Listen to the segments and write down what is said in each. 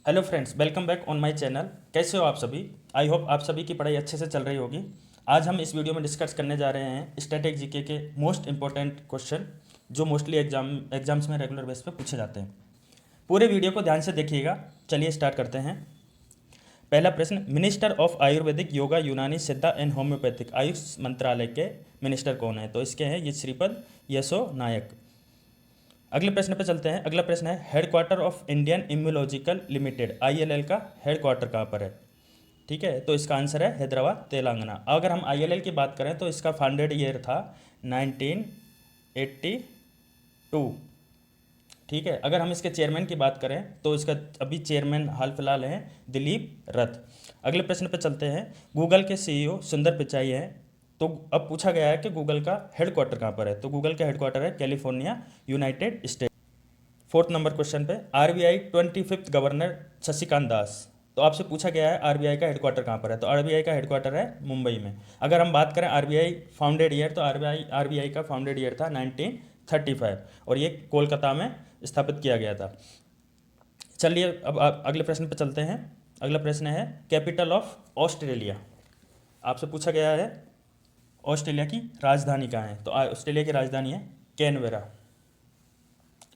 Hello friends, welcome back on my channel. कैसे हो आप सभी? आई होप आप सभी की पढ़ाई अच्छे से चल रही होगी। आज हम इस वीडियो में डिस्कस करने जा रहे हैं स्टैटिक जीके के मोस्ट इंपॉर्टेंट क्वेश्चन जो मोस्टली एग्जाम्स में रेगुलर बेस पे पूछे जाते हैं। पूरे वीडियो को ध्यान से देखिएगा। चलिए स्टार्ट करते हैं। पहला प्रश्न, मिनिस्टर ऑफ आयुर्वेदिक, योगा, यूनानी, सिद्धा एंड होम्योपैथिक आयुष मंत्रालय के मिनिस्टर कौन है? तो इसके हैं ये श्रीपद यसो नायक। अगले प्रश्न पे चलते हैं। अगला प्रश्न है, headquarter of Indian immunological limited ILL का हेडक्वार्टर कहाँ पर है? ठीक है, तो इसका आंसर है हैदराबाद, तेलंगाना। अगर हम ILL की बात करें तो इसका फाउंडेड ईयर था 1982। ठीक है, अगर हम इसके चेयरमैन की बात करें तो इसका अभी चेयरमैन हाल फिलहाल है दिलीप रथ। अगले प्रश्न पे चलते हैं। गूगल के CEO सुंदर पिचाई हैं। तो अब पूछा गया है कि गूगल का हेडक्वार्टर कहाँ पर है? तो गूगल का हेडक्वार्टर है California, United state. Fourth number question पे, RBI 25th governor Shashikant Das. तो आपसे पूछा गया है RBI का हेडक्वार्टर कहाँ पर है? तो RBI का हेडक्वार्टर है मुंबई में। अगर हम बात करें RBI फाउंडेड ईयर, तो RBI का फाउंडेड ईयर था 1935 और ये कोलकाता में स्थापित किया गया था। चलिए अब अगले प्रश्न पे चलते हैं। अगला प्रश्न है, कैपिटल ऑफ ऑस्ट्रेलिया। आपसे पूछा गया है ऑस्ट्रेलिया की राजधानी कहाँ है? तो ऑस्ट्रेलिया की राजधानी है कैनबेरा।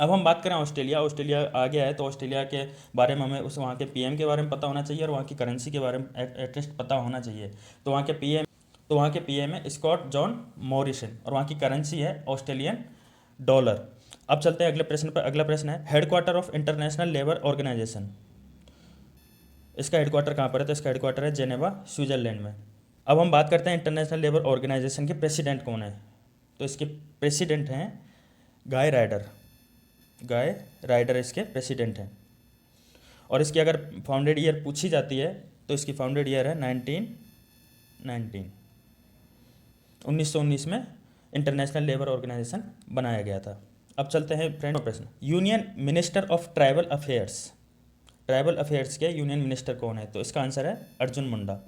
अब हम बात करें ऑस्ट्रेलिया आ गया है तो ऑस्ट्रेलिया के बारे में हमें उस वहाँ के PM के बारे में पता होना चाहिए और वहाँ की करेंसी के बारे में एटलीस्ट पता होना चाहिए। तो वहाँ के PM है स्कॉट जॉन मॉरिसन और वहाँ की करेंसी है ऑस्ट्रेलियन डॉलर। अब चलते हैं अगले प्रश्न पर। अगला प्रश्न है, headquarter of international labour organisation. इसका हेडक्वार्टर कहाँ पर है? तो इसका हेडक्वार्टर है जेनेवा, स्विट्जरलैंड में। अब हम बात करते हैं इंटरनेशनल लेबर ऑर्गेनाइजेशन के प्रेसिडेंट कौन है? तो इसके प्रेसिडेंट हैं गाय राइडर इसके प्रेसिडेंट हैं। और इसकी अगर फाउंडेड ईयर पूछी जाती है तो इसकी फाउंडेड ईयर है 1919 में इंटरनेशनल लेबर ऑर्गेनाइजेशन बनाया गया था। अब चलते हैं फ्रेंड प्रश्न, union minister of tribal affairs के यूनियन मिनिस्टर कौन है? तो इसका आंसर है अर्जुन मुंडा।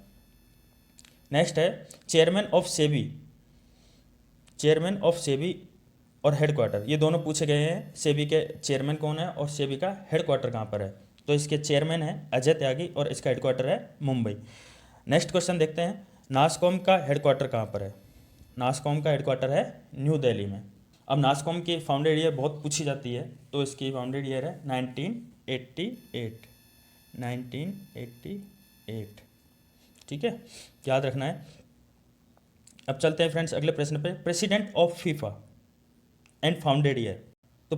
नेक्स्ट है, चेयरमैन ऑफ सेबी और हेडक्वार्टर, ये दोनों पूछे गए हैं। सेबी के चेयरमैन कौन है और सेबी का हेडक्वार्टर कहाँ पर है? तो इसके चेयरमैन है अजय त्यागी और इसका हेडक्वार्टर है मुंबई। नेक्स्ट क्वेश्चन देखते हैं, नासकॉम का हेडक्वार्टर कहाँ पर है? नासकॉम का हेडक्वार्टर है न्यू दिल्ली में। अब नासकॉम की फाउंडेड ईयर बहुत पूछी जाती है तो इसकी फाउंडेड ईयर है 1988। ठीक है, याद रखना है। अब चलते हैं फ्रेंड्स अगले प्रश्न पे, president of FIFA and founded year. तो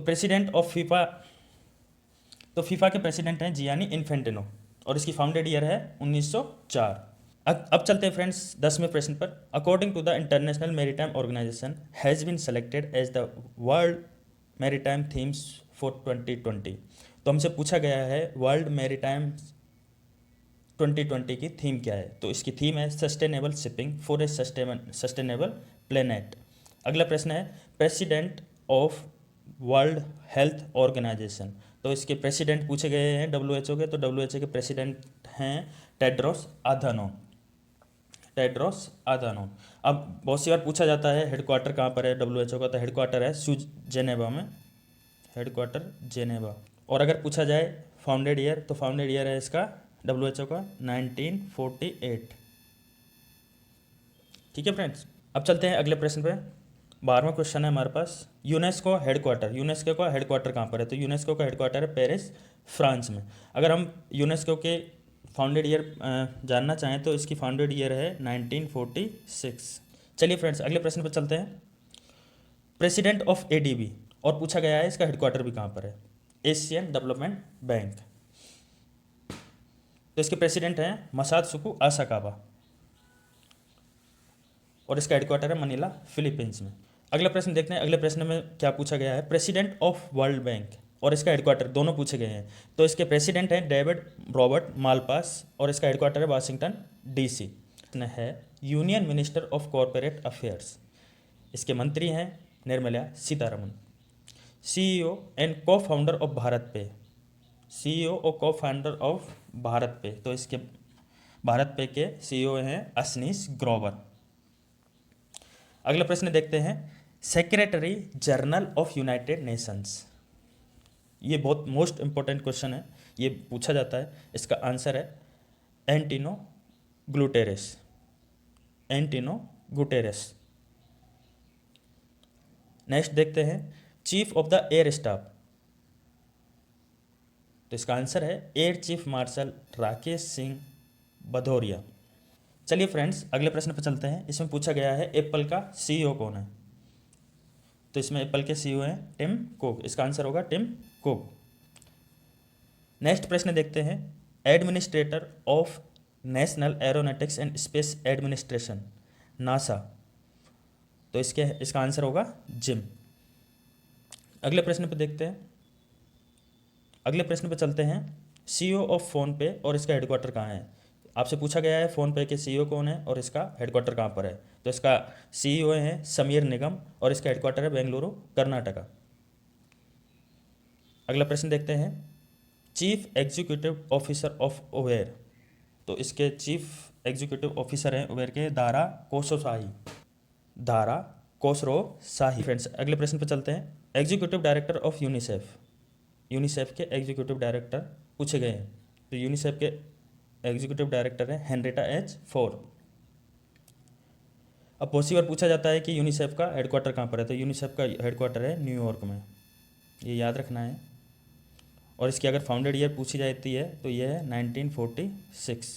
फीफा के प्रेसिडेंट हैं जियानी इन्फेंटिनो और इसकी फाउंडेड ईयर है 1904। अब चलते हैं फ्रेंड्स 10वें प्रश्न पर, according to the international maritime organisation has been selected as the world maritime themes for 2020। तो हमसे पूछा गया है वर्ल्ड मैरीटाइम 2020 की थीम क्या है? तो इसकी थीम है sustainable shipping for a sustainable planet. अगला प्रश्न है, president of world health organisation. तो इसके प्रेसिडेंट पूछे गए हैं WHO के। तो WHO के प्रेसिडेंट हैं टेड्रोस आधानोम। अब बहुत सी बार पूछा जाता है हेडक्वार्टर कहाँ पर है WHO का? तो हेडक्वार्टर है जेनेवा में, हेडक्वार्टर जेनेवा। और अगर पूछा जाए फाउंडेड ईयर, तो फाउंडेड ईयर है इसका WHO का 1948। ठीक है फ्रेंड्स, अब चलते हैं अगले प्रश्न पे। 12वां क्वेश्चन है हमारे पास, यूनेस्को का हेडक्वार्टर कहाँ पर है? तो यूनेस्को का हेडक्वार्टर है पेरिस, फ्रांस में। अगर हम यूनेस्को के फाउंडेड ईयर जानना चाहें तो इसकी फाउंडेड ईयर है 1946। चलिए फ्रेंड्स अगले प्रश्न पर चलते हैं, प्रेसिडेंट ऑफ ADB और पूछा गया है इसका हेडक्वार्टर भी कहाँ पर है? Asian development bank. तो इसके प्रेसिडेंट हैं मसात्सुको आसाकावा और इसका हेडक्वार्टर है मनीला, फिलीपींस में। अगला प्रश्न देखते हैं। अगले प्रश्न में क्या पूछा गया है, प्रेसिडेंट ऑफ वर्ल्ड बैंक और इसका हेडक्वार्टर, दोनों पूछे गए हैं। तो इसके प्रेसिडेंट हैं डेविड रॉबर्ट मालपास और इसका हेडक्वार्टर है वाशिंगटन DC है। Union minister of corporate affairs, इसके मंत्री हैं निर्मला सीतारमन। CEO एंड को फाउंडर ऑफ भारत पे, तो इसके भारत पे के CEO हैं अशनीश ग्रोवर। अगला प्रश्न देखते हैं, secretary general of United Nations, ये बहुत मोस्ट इंपॉर्टेंट क्वेश्चन है। ये पूछा जाता है। इसका आंसर है एंटिनो ग्लूटेरेस, एंटिनो गुटेरेस। नेक्स्ट देखते हैं chief of the air staff, तो इसका आंसर है air chief marshal Rakesh Singh Bhadauria. चलिए फ्रेंड्स अगले प्रश्न पर चलते हैं। इसमें पूछा गया है एप्पल का सीईओ कौन है, तो इसमें एप्पल के सीईओ हैं टिम कुक, इसका आंसर होगा टिम कुक। नेक्स्ट प्रश्न देखते हैं administrator of national aeronautics and space administration NASA, तो इसका आंसर होगा जिम। अगले प्रश्न पे देखते हैं, अगले प्रश्न पे चलते हैं सीईओ ऑफ फ़ोनपे और इसका हेडक्वार्टर कहाँ है। आपसे पूछा गया है फ़ोनपे के सीईओ कौन है और इसका हेडक्वार्टर कहाँ पर है, तो इसका सीईओ है समीर निगम और इसका हेडक्वार्टर है बेंगलुरु कर्नाटका। अगला प्रश्न देखते हैं chief executive officer of Uber, तो इसके चीफ एग्जीक्यूटिव ऑफिसर हैं उबेर के दारा कोसोसाई, दारा कोसरो शाही। फ्रेंड्स अगले प्रश्न पर चलते हैं executive director of UNICEF, UNICEF के एग्जीक्यूटिव डायरेक्टर पूछे गए हैं, तो यूनिसेफ के एग्जीक्यूटिव डायरेक्टर है हेनरिटा एच फोर। अब बहुत बार पूछा जाता है कि यूनिसेफ का हेडक्वार्टर कहाँ पर है, तो यूनिसेफ का हेडक्वार्टर है न्यूयॉर्क में, ये याद रखना है। और इसकी अगर फाउंडेड ईयर पूछी जाती है तो ये है 1946,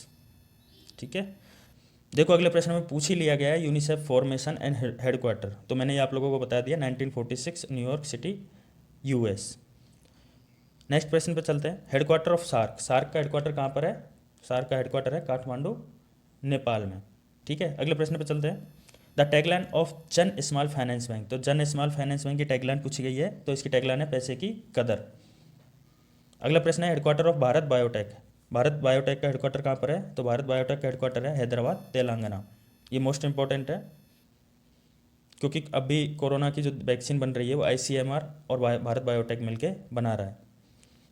ठीक है। देखो अगले प्रश्न में पूछ ही लिया गया है यूनिसेफ फॉर्मेशन एंड हेडक्वार्टर, तो मैंने ये आप लोगों को बता दिया 1946 न्यूयॉर्क सिटी यूएस। नेक्स्ट प्रश्न पर चलते हैं हेडक्वार्टर ऑफ सार्क, सार्क का हेडक्वार्टर कहाँ पर है, सार्क का हेडक्वार्टर है काठमांडू नेपाल में, ठीक है। अगले प्रश्न पर चलते हैं द टैगलाइन ऑफ जन स्मॉल फाइनेंस बैंक, तो जन स्मॉल फाइनेंस बैंक की टैगलाइन पूछी गई है, तो इसकी टैगलाइन है पैसे की कदर। अगला प्रश्न है headquarter of Bharat biotech, Bharat biotech का हेडक्वार्टर कहाँ पर है, तो भारत बायोटेक का हेडक्वार्टर है हैदराबाद तेलंगाना। ये मोस्ट इंपॉर्टेंट है क्योंकि अभी कोरोना की जो वैक्सीन बन रही है वो आईसीएमआर और भारत बायोटेक मिलके बना रहा है।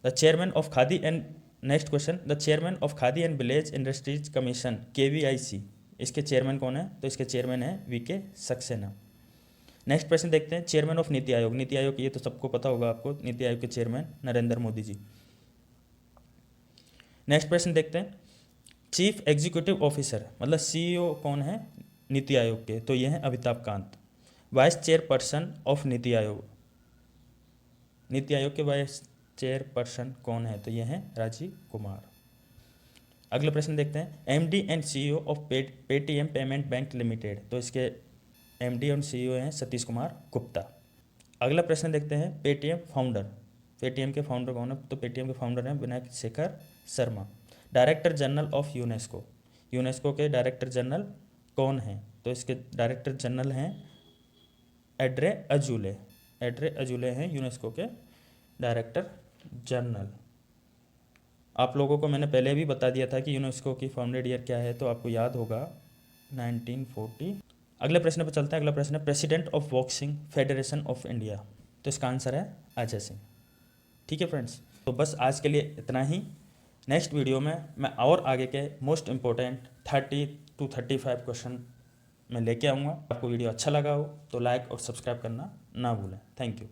The chairman of khadi and, next question the chairman of khadi and village industries commission KVIC, इसके चेयरमैन कौन है, तो इसके चेयरमैन है VK सक्सेना। नेक्स्ट प्रश्न देखते हैं चेयरमैन ऑफ नीति आयोग, नीति आयोग ये तो सबको पता होगा आपको, नीति आयोग के चेयरमैन नरेंद्र मोदी जी। नेक्स्ट प्रश्न देखते हैं चीफ एग्जीक्यूटिव ऑफिसर मतलब CEO कौन है नीति आयोग के, तो ये हैं Amitabh Kant. Vice chairperson of NITI Aayog, NITI Aayog के वाइस चेयरपर्सन कौन है, तो ये हैं राजीव कुमार। अगला प्रश्न देखते हैं MD and CEO of Paytm payment bank limited, तो इसके MD और CEO हैं सतीश कुमार गुप्ता। अगला प्रश्न देखते हैं पेटीएम फाउंडर, पेटीएम के फाउंडर कौन है, तो पेटीएम के फाउंडर हैं Vinayak Shekhar Sharma. Director general of UNESCO, UNESCO के डायरेक्टर जनरल कौन हैं, तो इसके डायरेक्टर जनरल हैं एड्रे अजूले, एड्रे अजूले हैं यूनेस्को के डायरेक्टर जनरल। आप लोगों को मैंने पहले भी बता दिया था कि यूनेस्को की फाउंडेड ईयर क्या है, तो आपको याद होगा 1940। अगले प्रश्न पर चलते हैं, अगला प्रश्न है president of boxing federation of India, तो इसका आंसर है अजय सिंह, ठीक है फ्रेंड्स। तो बस आज के लिए इतना ही। नेक्स्ट वीडियो में मैं और आगे के मोस्ट इम्पोर्टेंट 30 to 35 क्वेश्चन मैं लेके आऊँगा। आपको वीडियो अच्छा लगा हो तो लाइक और सब्सक्राइब करना ना भूलें। Thank you.